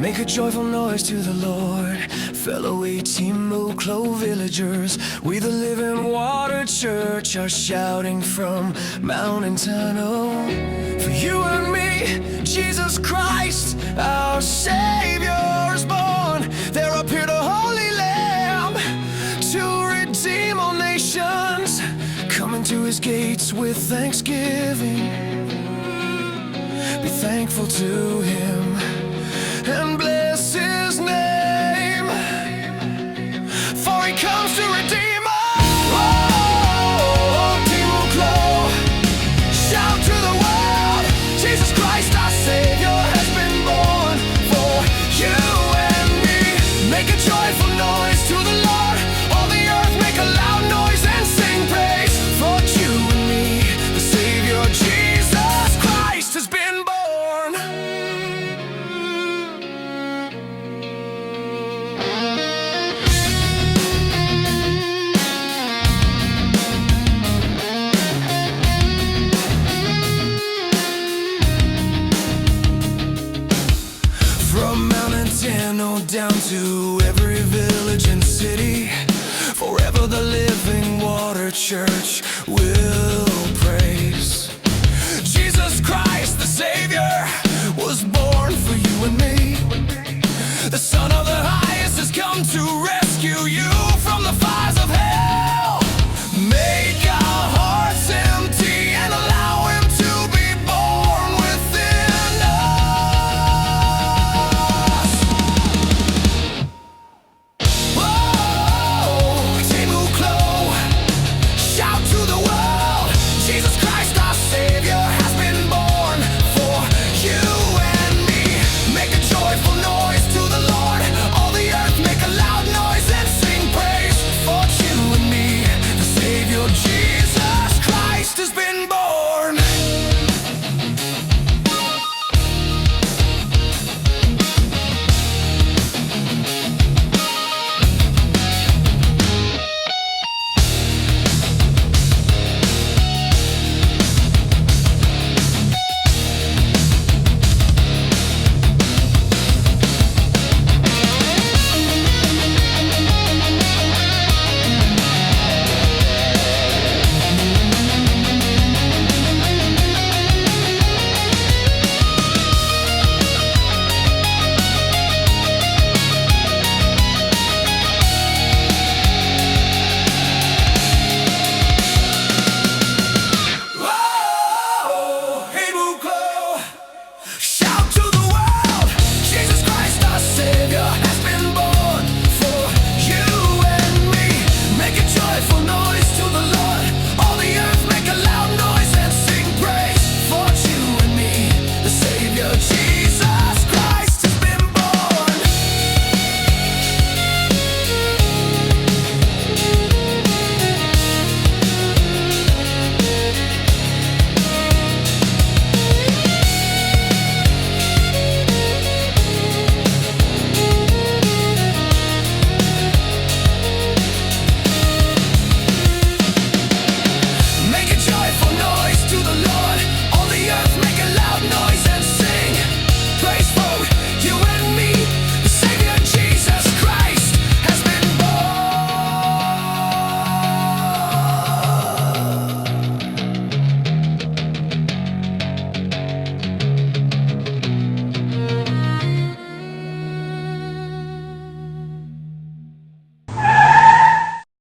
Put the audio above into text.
Make a joyful noise to the Lord, fellow 18 Moclo villagers. We the Living Water Church are shouting from Mountain Tunnel. For you and me, Jesus Christ, our Savior is born. There appeared a holy Lamb to redeem all nations. Come into His gates with thanksgiving. Be thankful to Him and bless His name, for He comes to redeem all. Oh, Team Moclo, shout to the world, Jesus Christ our Savior has been born for you and me. Make a joyful noise to the Lord, all the earth make a loud noise and sing praise. For you and me, the Savior Jesus Christ has been born. From Mountain Tunnel down to every village and city, forever the Living Water Church will praise. Jesus Christ the Savior was born for you and me. The Son of the Highest has come to reign.